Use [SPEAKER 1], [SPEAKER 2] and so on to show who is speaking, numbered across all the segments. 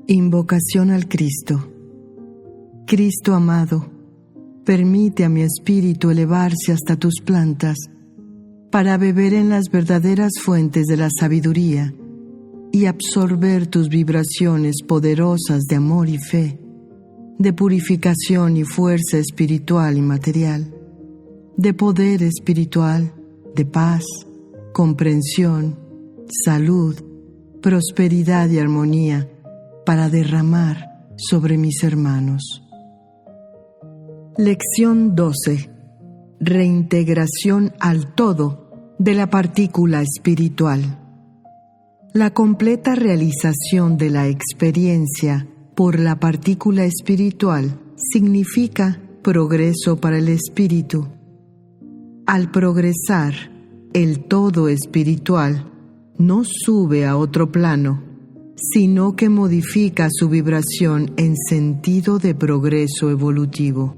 [SPEAKER 1] Invocación al Cristo. Cristo amado, permite a mi espíritu elevarse hasta tus plantas para beber en las verdaderas fuentes de la sabiduría y absorber tus vibraciones poderosas de amor y fe, de purificación y fuerza espiritual y material, de poder espiritual, de paz, comprensión, salud, prosperidad y armonía para derramar sobre mis hermanos. Lección 12. Reintegración al todo de la partícula espiritual. La completa realización de la experiencia por la partícula espiritual significa progreso para el espíritu. Al progresar, el todo espiritual no sube a otro plano, sino que modifica su vibración en sentido de progreso evolutivo.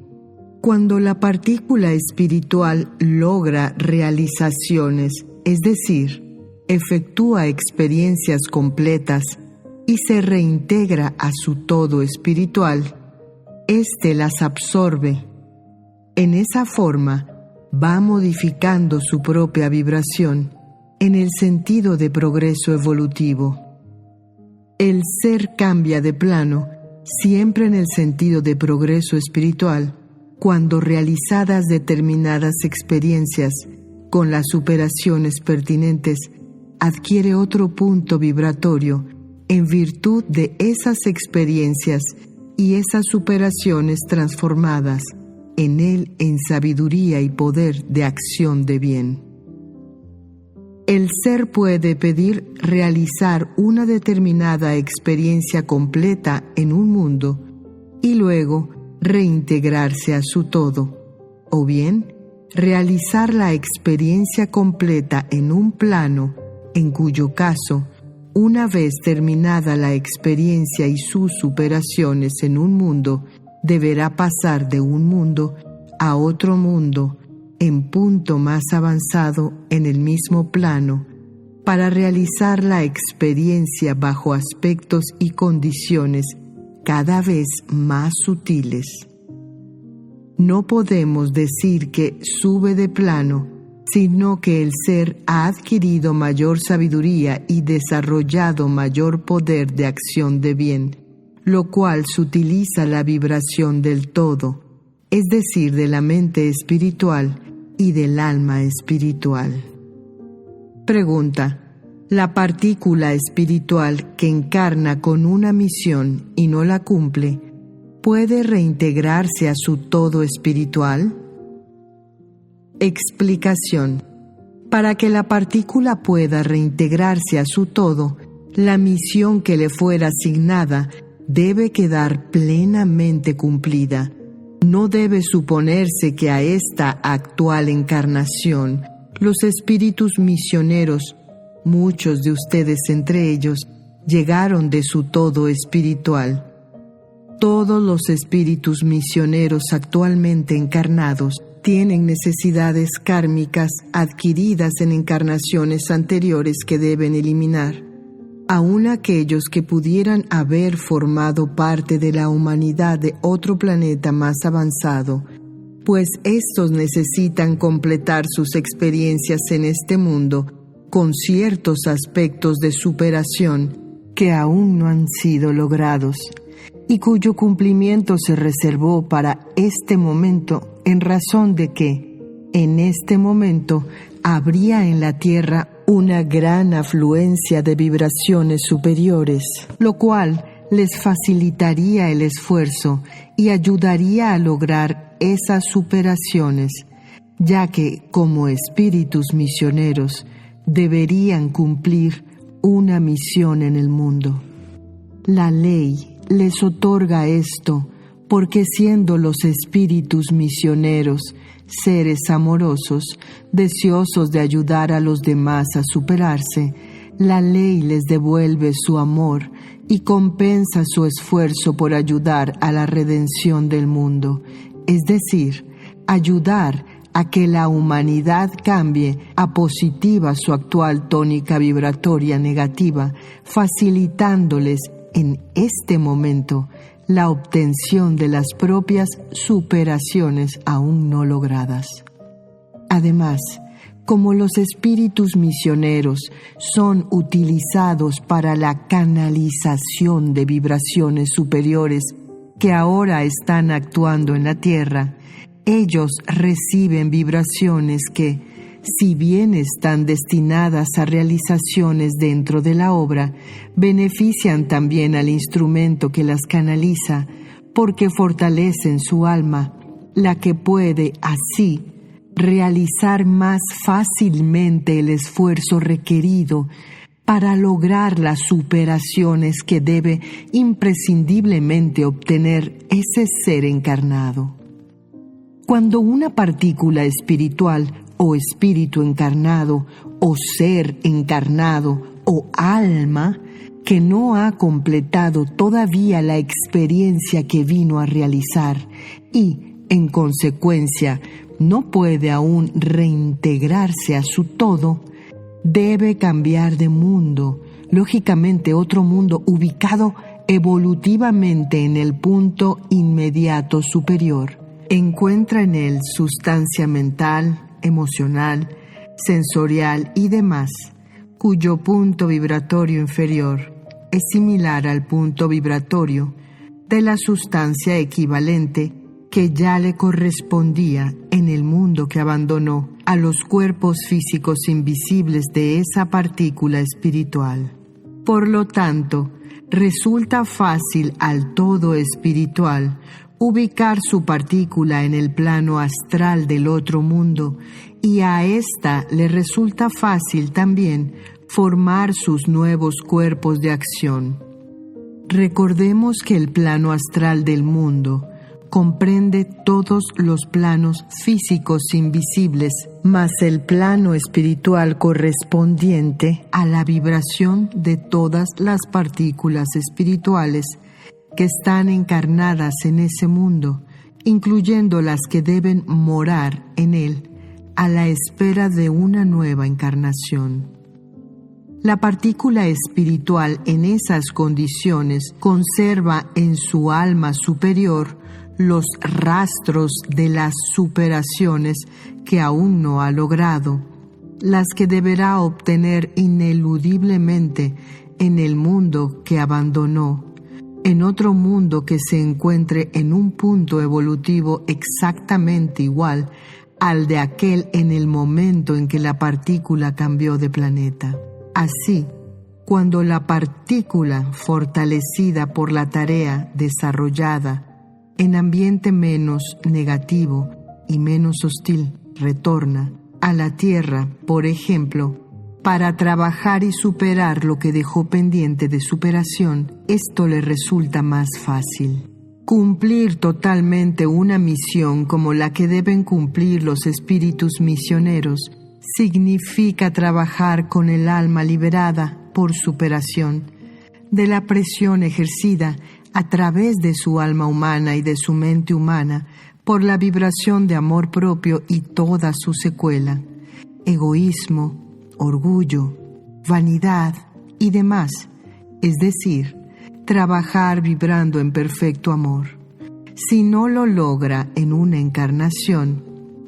[SPEAKER 1] Cuando la partícula espiritual logra realizaciones, es decir, efectúa experiencias completas y se reintegra a su todo espiritual, éste las absorbe. En esa forma, va modificando su propia vibración en el sentido de progreso evolutivo. El ser cambia de plano, siempre en el sentido de progreso espiritual, cuando realizadas determinadas experiencias con las superaciones pertinentes, adquiere otro punto vibratorio en virtud de esas experiencias y esas superaciones transformadas en él en sabiduría y poder de acción de bien. El ser puede pedir realizar una determinada experiencia completa en un mundo y luego reintegrarse a su todo, o bien realizar la experiencia completa en un plano, en cuyo caso, una vez terminada la experiencia y sus superaciones en un mundo, deberá pasar de un mundo a otro mundo en punto más avanzado en el mismo plano para realizar la experiencia bajo aspectos y condiciones cada vez más sutiles. No podemos decir que sube de plano, sino que el ser ha adquirido mayor sabiduría y desarrollado mayor poder de acción de bien, lo cual sutiliza la vibración del todo, es decir, de la mente espiritual y del alma espiritual. Pregunta: ¿la partícula espiritual que encarna con una misión y no la cumple, puede reintegrarse a su todo espiritual? Explicación. Para que la partícula pueda reintegrarse a su todo, la misión que le fuera asignada debe quedar plenamente cumplida. No debe suponerse que a esta actual encarnación los espíritus misioneros, muchos de ustedes entre ellos, llegaron de su todo espiritual. Todos los espíritus misioneros actualmente encarnados tienen necesidades kármicas adquiridas en encarnaciones anteriores que deben eliminar. Aun aquellos que pudieran haber formado parte de la humanidad de otro planeta más avanzado, pues estos necesitan completar sus experiencias en este mundo con ciertos aspectos de superación que aún no han sido logrados y cuyo cumplimiento se reservó para este momento en razón de que, en este momento, habría en la Tierra una gran afluencia de vibraciones superiores, lo cual les facilitaría el esfuerzo y ayudaría a lograr esas superaciones, ya que, como espíritus misioneros, deberían cumplir una misión en el mundo. La ley les otorga esto porque, siendo los espíritus misioneros seres amorosos, deseosos de ayudar a los demás a superarse, la ley les devuelve su amor y compensa su esfuerzo por ayudar a la redención del mundo, es decir, ayudar a que la humanidad cambie a positiva su actual tónica vibratoria negativa, facilitándoles en este momento la obtención de las propias superaciones aún no logradas. Además, como los espíritus misioneros son utilizados para la canalización de vibraciones superiores que ahora están actuando en la Tierra, ellos reciben vibraciones que, si bien están destinadas a realizaciones dentro de la obra, benefician también al instrumento que las canaliza, porque fortalecen su alma, la que puede así realizar más fácilmente el esfuerzo requerido para lograr las superaciones que debe imprescindiblemente obtener ese ser encarnado. Cuando una partícula espiritual o espíritu encarnado o ser encarnado o alma que no ha completado todavía la experiencia que vino a realizar y, en consecuencia, no puede aún reintegrarse a su todo, debe cambiar de mundo, lógicamente otro mundo ubicado evolutivamente en el punto inmediato superior. Encuentra en él sustancia mental, emocional, sensorial y demás, cuyo punto vibratorio inferior es similar al punto vibratorio de la sustancia equivalente que ya le correspondía en el mundo que abandonó a los cuerpos físicos invisibles de esa partícula espiritual. Por lo tanto, resulta fácil al todo espiritual ubicar su partícula en el plano astral del otro mundo, y a ésta le resulta fácil también formar sus nuevos cuerpos de acción. Recordemos que el plano astral del mundo comprende todos los planos físicos invisibles, más el plano espiritual correspondiente a la vibración de todas las partículas espirituales que están encarnadas en ese mundo, incluyendo las que deben morar en él a la espera de una nueva encarnación. La partícula espiritual en esas condiciones conserva en su alma superior los rastros de las superaciones que aún no ha logrado, las que deberá obtener ineludiblemente en el mundo que abandonó, en otro mundo que se encuentre en un punto evolutivo exactamente igual al de aquel en el momento en que la partícula cambió de planeta. Así, cuando la partícula fortalecida por la tarea desarrollada en ambiente menos negativo y menos hostil retorna a la Tierra, por ejemplo, para trabajar y superar lo que dejó pendiente de superación, esto le resulta más fácil. Cumplir totalmente una misión como la que deben cumplir los espíritus misioneros significa trabajar con el alma liberada por superación de la presión ejercida a través de su alma humana y de su mente humana por la vibración de amor propio y toda su secuela, egoísmo, orgullo, vanidad y demás, es decir, trabajar vibrando en perfecto amor. Si no lo logra en una encarnación,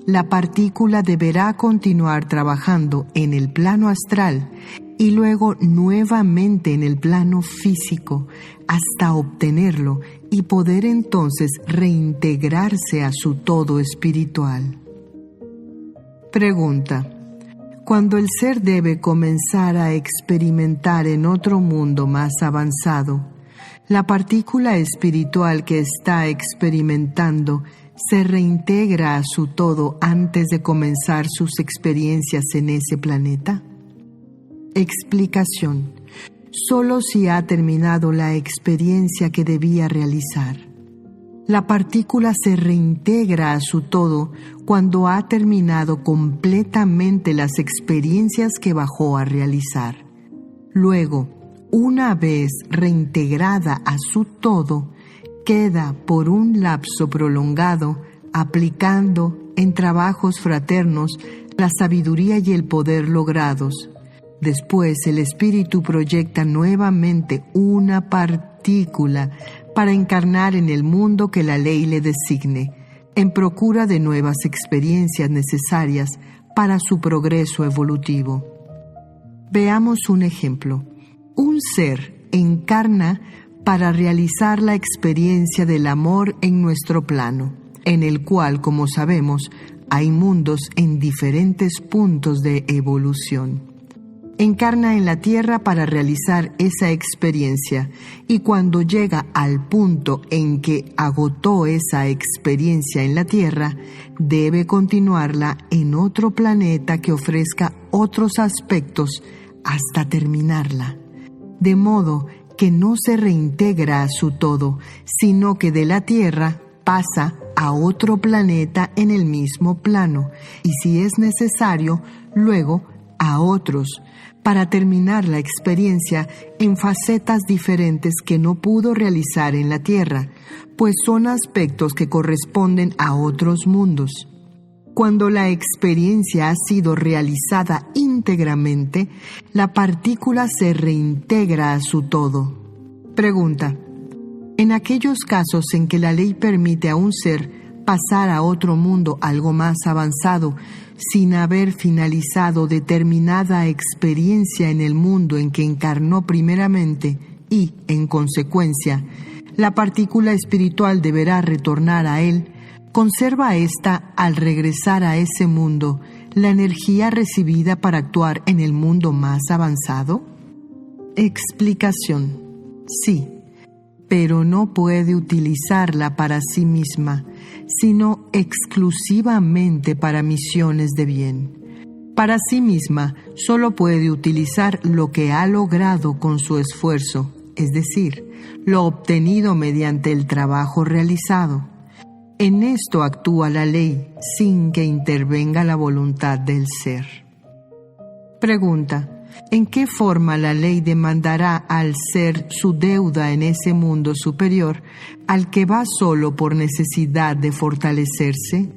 [SPEAKER 1] la partícula deberá continuar trabajando en el plano astral y luego nuevamente en el plano físico hasta obtenerlo y poder entonces reintegrarse a su todo espiritual. Pregunta: cuando el ser debe comenzar a experimentar en otro mundo más avanzado, la partícula espiritual que está experimentando se reintegra a su todo antes de comenzar sus experiencias en ese planeta. Explicación: solo si ha terminado la experiencia que debía realizar. La partícula se reintegra a su todo cuando ha terminado completamente las experiencias que bajó a realizar. Luego, una vez reintegrada a su todo, queda por un lapso prolongado aplicando en trabajos fraternos la sabiduría y el poder logrados, Después el espíritu proyecta nuevamente una partícula para encarnar en el mundo que la ley le designe, en procura de nuevas experiencias necesarias para su progreso evolutivo. Veamos un ejemplo. Un ser encarna para realizar la experiencia del amor en nuestro plano, en el cual, como sabemos, hay mundos en diferentes puntos de evolución. Encarna en la Tierra para realizar esa experiencia y cuando llega al punto en que agotó esa experiencia en la Tierra, debe continuarla en otro planeta que ofrezca otros aspectos hasta terminarla, de modo que no se reintegra a su todo, sino que de la Tierra pasa a otro planeta en el mismo plano y, si es necesario, luego a otros, para terminar la experiencia en facetas diferentes que no pudo realizar en la Tierra, pues son aspectos que corresponden a otros mundos. Cuando la experiencia ha sido realizada íntegramente, la partícula se reintegra a su todo. Pregunta: en aquellos casos en que la ley permite a un ser pasar a otro mundo algo más avanzado, sin haber finalizado determinada experiencia en el mundo en que encarnó primeramente y, en consecuencia, la partícula espiritual deberá retornar a él, ¿conserva ésta, al regresar a ese mundo, la energía recibida para actuar en el mundo más avanzado? Explicación: sí, pero no puede utilizarla para sí misma, sino exclusivamente para misiones de bien. Para sí misma solo puede utilizar lo que ha logrado con su esfuerzo, es decir, lo obtenido mediante el trabajo realizado. En esto actúa la ley sin que intervenga la voluntad del ser. Pregunta: ¿en qué forma la ley demandará al ser su deuda en ese mundo superior al que va solo por necesidad de fortalecerse?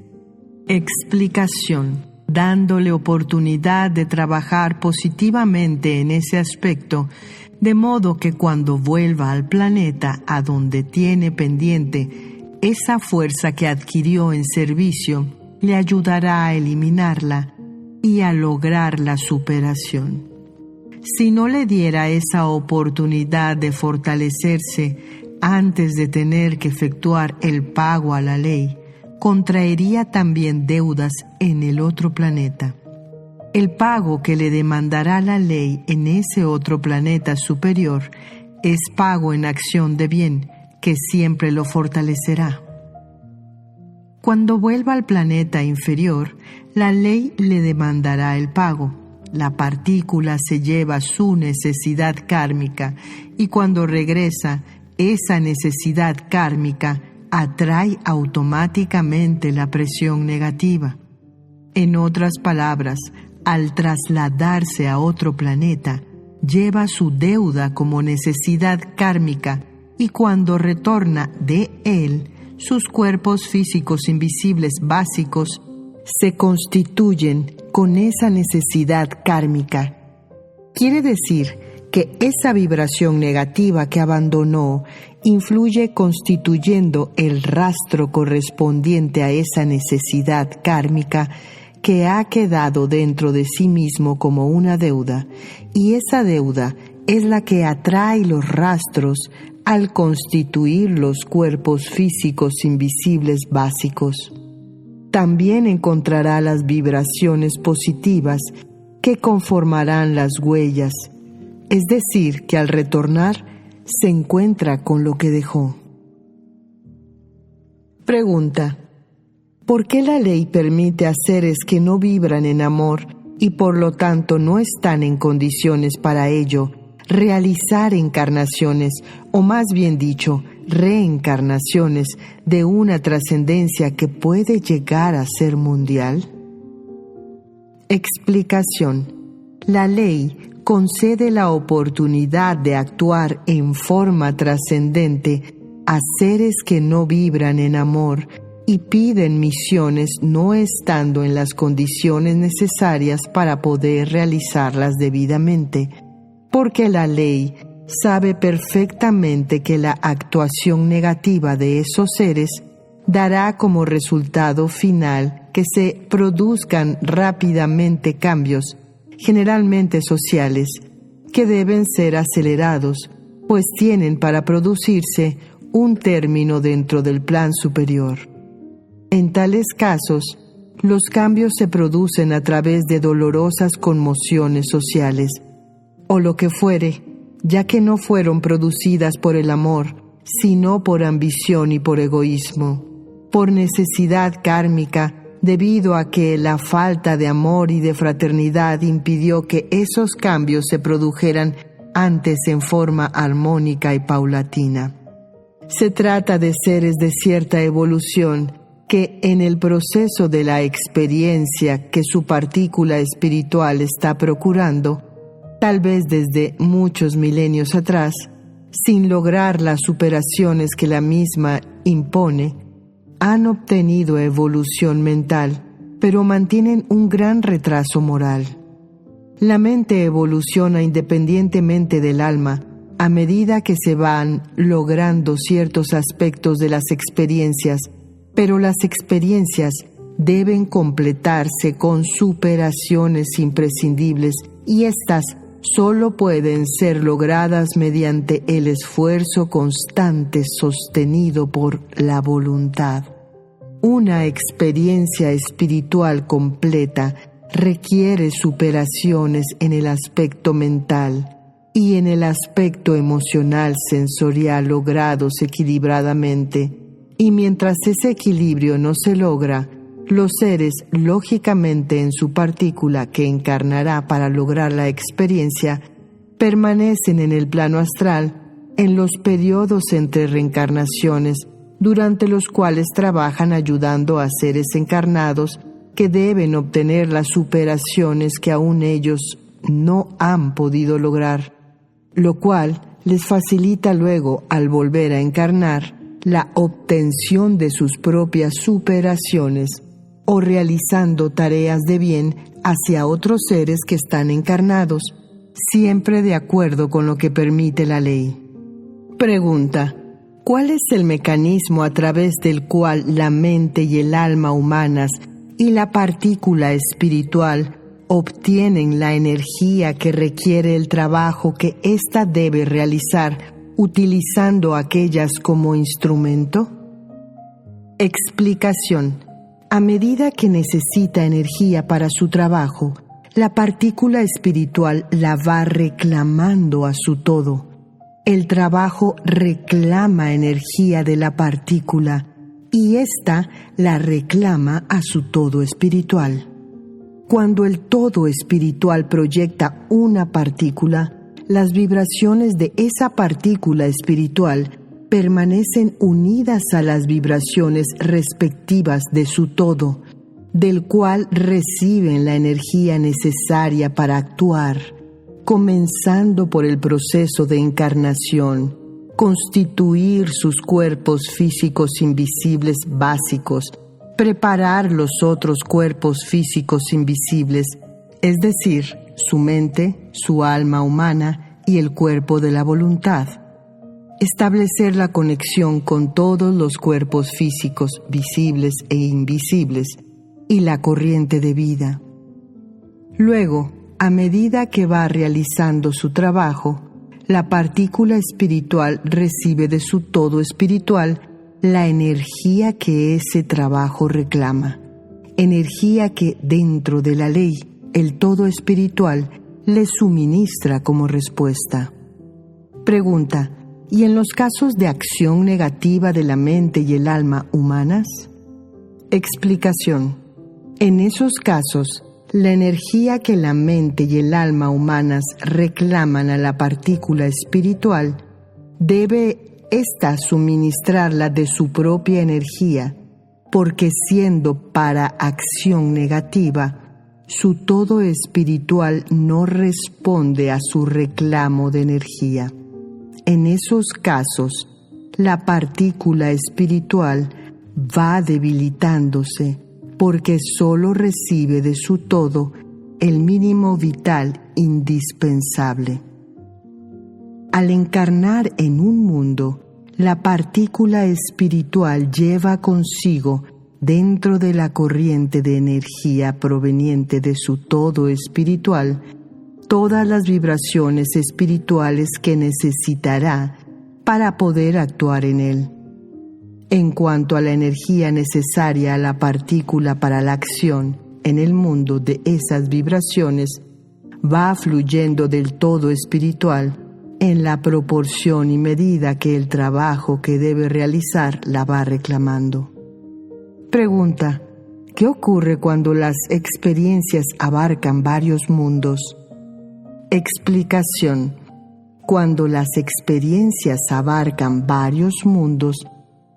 [SPEAKER 1] Explicación: dándole oportunidad de trabajar positivamente en ese aspecto, de modo que cuando vuelva al planeta a donde tiene pendiente esa fuerza que adquirió en servicio, le ayudará a eliminarla y a lograr la superación. Si no le diera esa oportunidad de fortalecerse antes de tener que efectuar el pago a la ley, contraería también deudas en el otro planeta. El pago que le demandará la ley en ese otro planeta superior es pago en acción de bien, que siempre lo fortalecerá. Cuando vuelva al planeta inferior, la ley le demandará el pago. La partícula se lleva su necesidad kármica y cuando regresa, esa necesidad kármica atrae automáticamente la presión negativa. En otras palabras, al trasladarse a otro planeta, lleva su deuda como necesidad kármica y cuando retorna de él, sus cuerpos físicos invisibles básicos se constituyen con esa necesidad kármica. Quiere decir que esa vibración negativa que abandonó influye constituyendo el rastro correspondiente a esa necesidad kármica que ha quedado dentro de sí mismo como una deuda, y esa deuda es la que atrae los rastros al constituir los cuerpos físicos invisibles básicos. También encontrará las vibraciones positivas que conformarán las huellas, es decir, que al retornar se encuentra con lo que dejó. Pregunta: ¿por qué la ley permite a seres que no vibran en amor y por lo tanto no están en condiciones para ello realizar encarnaciones, o más bien dicho, reencarnaciones de una trascendencia que puede llegar a ser mundial? Explicación: la ley concede la oportunidad de actuar en forma trascendente a seres que no vibran en amor y piden misiones no estando en las condiciones necesarias para poder realizarlas debidamente, porque la ley sabe perfectamente que la actuación negativa de esos seres dará como resultado final que se produzcan rápidamente cambios, generalmente sociales, que deben ser acelerados, pues tienen para producirse un término dentro del plan superior. En tales casos, los cambios se producen a través de dolorosas conmociones sociales, o lo que fuere, ya que no fueron producidas por el amor, sino por ambición y por egoísmo, por necesidad kármica, debido a que la falta de amor y de fraternidad impidió que esos cambios se produjeran antes en forma armónica y paulatina. Se trata de seres de cierta evolución que en el proceso de la experiencia que su partícula espiritual está procurando, tal vez desde muchos milenios atrás, sin lograr las superaciones que la misma impone, han obtenido evolución mental, pero mantienen un gran retraso moral. La mente evoluciona independientemente del alma a medida que se van logrando ciertos aspectos de las experiencias, pero las experiencias deben completarse con superaciones imprescindibles y éstas solo pueden ser logradas mediante el esfuerzo constante sostenido por la voluntad. Una experiencia espiritual completa requiere superaciones en el aspecto mental y en el aspecto emocional sensorial logrados equilibradamente, y mientras ese equilibrio no se logra, los seres, lógicamente en su partícula que encarnará para lograr la experiencia, permanecen en el plano astral en los periodos entre reencarnaciones, durante los cuales trabajan ayudando a seres encarnados que deben obtener las superaciones que aún ellos no han podido lograr, lo cual les facilita luego, al volver a encarnar, la obtención de sus propias superaciones o realizando tareas de bien hacia otros seres que están encarnados, siempre de acuerdo con lo que permite la ley. Pregunta: ¿cuál es el mecanismo a través del cual la mente y el alma humanas y la partícula espiritual obtienen la energía que requiere el trabajo que ésta debe realizar utilizando aquellas como instrumento? Explicación: a medida que necesita energía para su trabajo, la partícula espiritual la va reclamando a su todo. El trabajo reclama energía de la partícula y ésta la reclama a su todo espiritual. Cuando el todo espiritual proyecta una partícula, las vibraciones de esa partícula espiritual permanecen unidas a las vibraciones respectivas de su todo, del cual reciben la energía necesaria para actuar, comenzando por el proceso de encarnación, constituir sus cuerpos físicos invisibles básicos, preparar los otros cuerpos físicos invisibles, es decir, su mente, su alma humana y el cuerpo de la voluntad. Establecer la conexión con todos los cuerpos físicos visibles e invisibles y la corriente de vida. Luego, a medida que va realizando su trabajo, la partícula espiritual recibe de su todo espiritual la energía que ese trabajo reclama, energía que dentro de la ley, el todo espiritual le suministra como respuesta. Pregunta: ¿y en los casos de acción negativa de la mente y el alma humanas? Explicación: en esos casos, la energía que la mente y el alma humanas reclaman a la partícula espiritual, debe ésta suministrarla de su propia energía, porque siendo para acción negativa, su todo espiritual no responde a su reclamo de energía. En esos casos, la partícula espiritual va debilitándose porque solo recibe de su todo el mínimo vital indispensable. Al encarnar en un mundo, la partícula espiritual lleva consigo, dentro de la corriente de energía proveniente de su todo espiritual, todas las vibraciones espirituales que necesitará para poder actuar en él. En cuanto a la energía necesaria a la partícula para la acción en el mundo de esas vibraciones, va fluyendo del todo espiritual en la proporción y medida que el trabajo que debe realizar la va reclamando. Pregunta: ¿qué ocurre cuando las experiencias abarcan varios mundos? Explicación: cuando las experiencias abarcan varios mundos,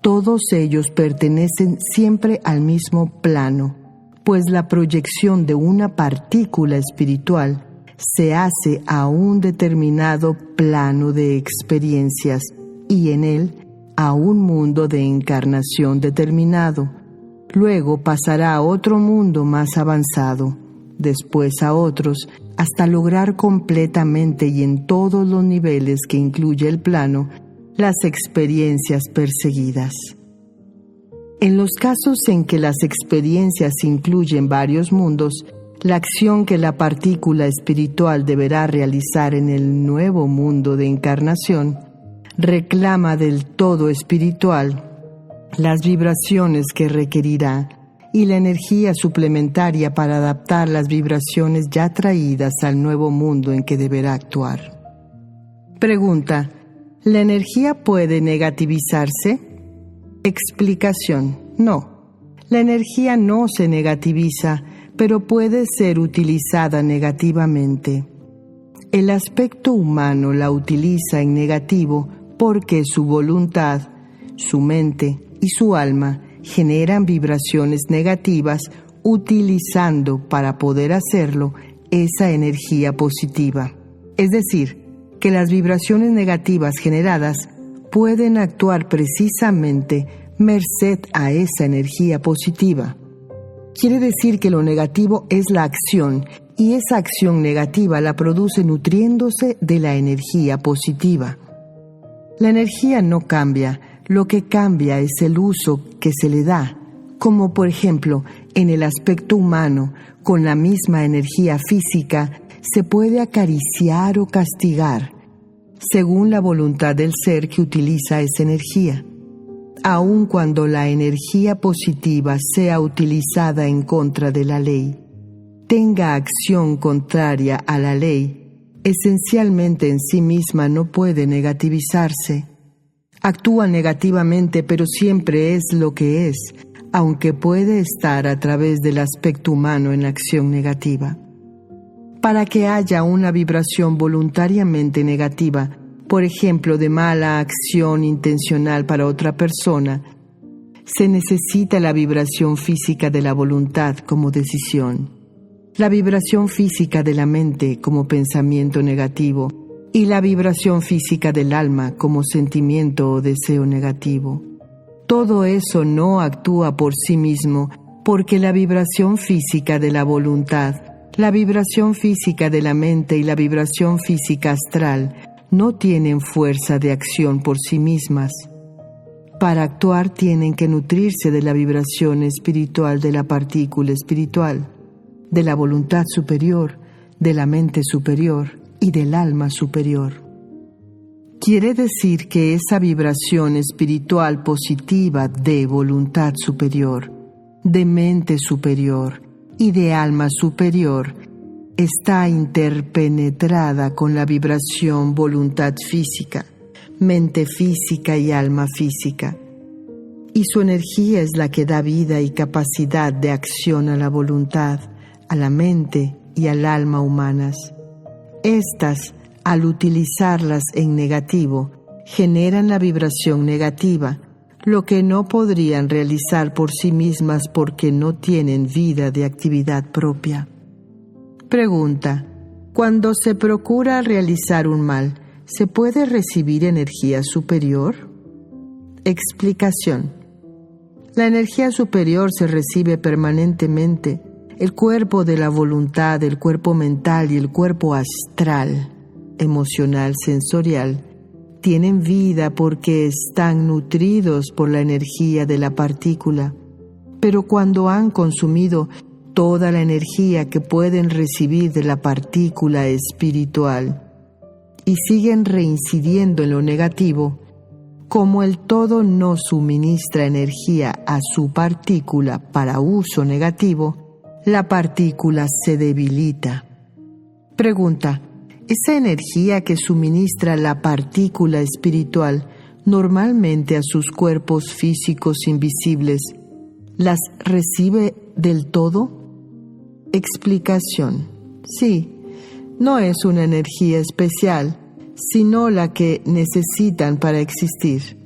[SPEAKER 1] todos ellos pertenecen siempre al mismo plano, pues la proyección de una partícula espiritual se hace a un determinado plano de experiencias y en él a un mundo de encarnación determinado. Luego pasará a otro mundo más avanzado, después a otros, hasta lograr completamente y en todos los niveles que incluye el plano, las experiencias perseguidas. En los casos en que las experiencias incluyen varios mundos, la acción que la partícula espiritual deberá realizar en el nuevo mundo de encarnación reclama del todo espiritual las vibraciones que requerirá y la energía suplementaria para adaptar las vibraciones ya traídas al nuevo mundo en que deberá actuar. Pregunta: ¿la energía puede negativizarse? Explicación: no. La energía no se negativiza, pero puede ser utilizada negativamente. El aspecto humano la utiliza en negativo porque su voluntad, su mente y su alma generan vibraciones negativas utilizando para poder hacerlo esa energía positiva. Es decir, que las vibraciones negativas generadas pueden actuar precisamente merced a esa energía positiva. Quiere decir que lo negativo es la acción y esa acción negativa la produce nutriéndose de la energía positiva. La energía no cambia, lo que cambia es el uso que se le da, como por ejemplo en el aspecto humano, con la misma energía física se puede acariciar o castigar, según la voluntad del ser que utiliza esa energía. Aun cuando la energía positiva sea utilizada en contra de la ley, tenga acción contraria a la ley, esencialmente en sí misma no puede negativizarse. Actúa negativamente, pero siempre es lo que es, aunque puede estar a través del aspecto humano en acción negativa. Para que haya una vibración voluntariamente negativa, por ejemplo, de mala acción intencional para otra persona, se necesita la vibración física de la voluntad como decisión, la vibración física de la mente como pensamiento negativo y la vibración física del alma como sentimiento o deseo negativo. Todo eso no actúa por sí mismo porque la vibración física de la voluntad, la vibración física de la mente y la vibración física astral no tienen fuerza de acción por sí mismas. Para actuar tienen que nutrirse de la vibración espiritual de la partícula espiritual, de la voluntad superior, de la mente superior y del alma superior. Quiere decir que esa vibración espiritual positiva de voluntad superior, de mente superior y de alma superior está interpenetrada con la vibración voluntad física, mente física y alma física, y su energía es la que da vida y capacidad de acción a la voluntad, a la mente y al alma humanas. Estas, al utilizarlas en negativo, generan la vibración negativa, lo que no podrían realizar por sí mismas porque no tienen vida de actividad propia. Pregunta: cuando se procura realizar un mal, ¿se puede recibir energía superior? Explicación: La energía superior se recibe permanentemente. El cuerpo de la voluntad, el cuerpo mental y el cuerpo astral, emocional, sensorial, tienen vida porque están nutridos por la energía de la partícula. Pero cuando han consumido toda la energía que pueden recibir de la partícula espiritual y siguen reincidiendo en lo negativo, como el todo no suministra energía a su partícula para uso negativo, la partícula se debilita. Pregunta: ¿esa energía que suministra la partícula espiritual normalmente a sus cuerpos físicos invisibles, las recibe del todo? Explicación: sí, no es una energía especial, sino la que necesitan para existir.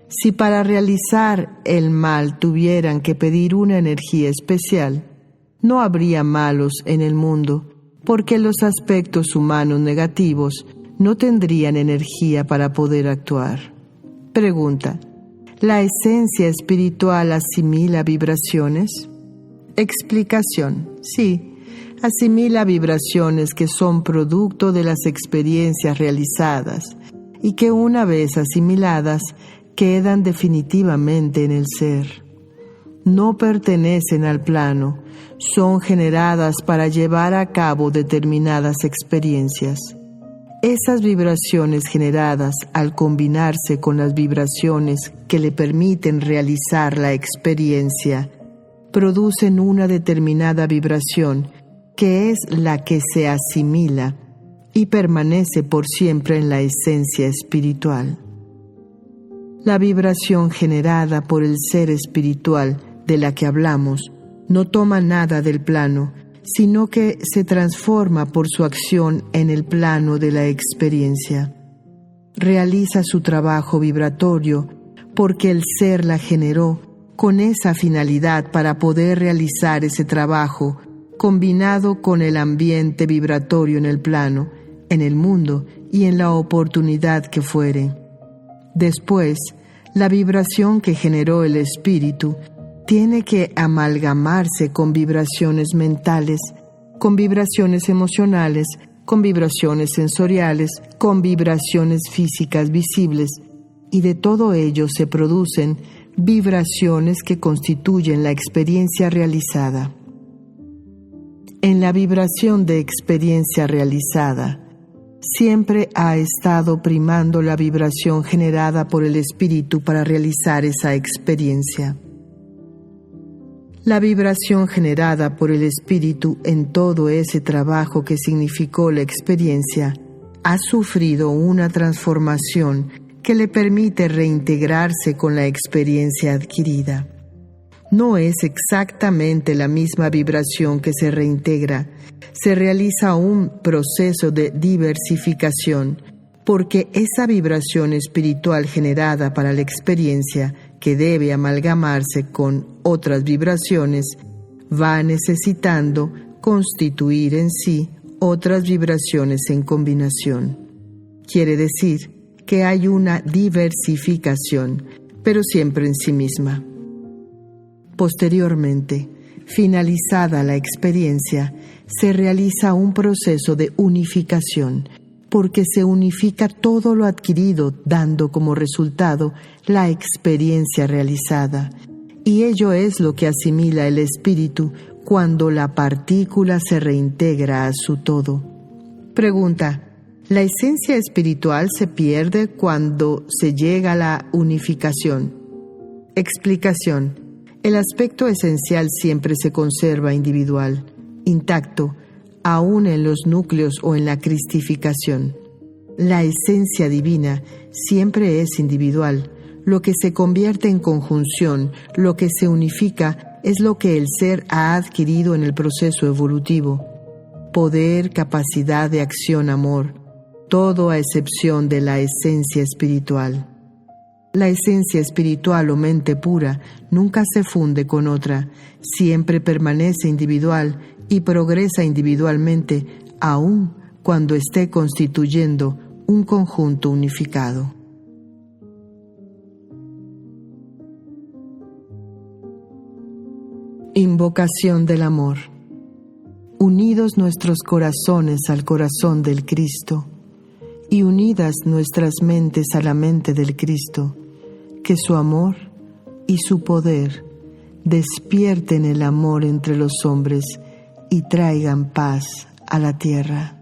[SPEAKER 1] Si para realizar el mal tuvieran que pedir una energía especial, no habría malos en el mundo, porque los aspectos humanos negativos no tendrían energía para poder actuar. Pregunta: ¿la esencia espiritual asimila vibraciones? Explicación: sí, asimila vibraciones que son producto de las experiencias realizadas y que una vez asimiladas quedan definitivamente en el ser. No pertenecen al plano, son generadas para llevar a cabo determinadas experiencias. Esas vibraciones generadas, al combinarse con las vibraciones que le permiten realizar la experiencia, producen una determinada vibración que es la que se asimila y permanece por siempre en la esencia espiritual. La vibración generada por el ser espiritual de la que hablamos no toma nada del plano, sino que se transforma por su acción en el plano de la experiencia. Realiza su trabajo vibratorio porque el ser la generó con esa finalidad para poder realizar ese trabajo combinado con el ambiente vibratorio en el plano, en el mundo y en la oportunidad que fuere. Después, la vibración que generó el espíritu tiene que amalgamarse con vibraciones mentales, con vibraciones emocionales, con vibraciones sensoriales, con vibraciones físicas visibles, y de todo ello se producen vibraciones que constituyen la experiencia realizada. En la vibración de experiencia realizada, siempre ha estado primando la vibración generada por el espíritu para realizar esa experiencia. La vibración generada por el espíritu en todo ese trabajo que significó la experiencia ha sufrido una transformación que le permite reintegrarse con la experiencia adquirida. No es exactamente la misma vibración que se reintegra, se realiza un proceso de diversificación, porque esa vibración espiritual generada para la experiencia, que debe amalgamarse con otras vibraciones, va necesitando constituir en sí otras vibraciones en combinación. Quiere decir que hay una diversificación, pero siempre en sí misma. Posteriormente, finalizada la experiencia, se realiza un proceso de unificación, porque se unifica todo lo adquirido, dando como resultado la experiencia realizada. Y ello es lo que asimila el espíritu cuando la partícula se reintegra a su todo. Pregunta: ¿la esencia espiritual se pierde cuando se llega a la unificación? Explicación: el aspecto esencial siempre se conserva individual, intacto, aún en los núcleos o en la cristificación. La esencia divina siempre es individual. Lo que se convierte en conjunción, lo que se unifica, es lo que el ser ha adquirido en el proceso evolutivo. Poder, capacidad de acción, amor, todo a excepción de la esencia espiritual. La esencia espiritual o mente pura nunca se funde con otra, siempre permanece individual y progresa individualmente, aun cuando esté constituyendo un conjunto unificado. Invocación del amor. Unidos nuestros corazones al corazón del Cristo y unidas nuestras mentes a la mente del Cristo, que su amor y su poder despierten el amor entre los hombres y traigan paz a la tierra.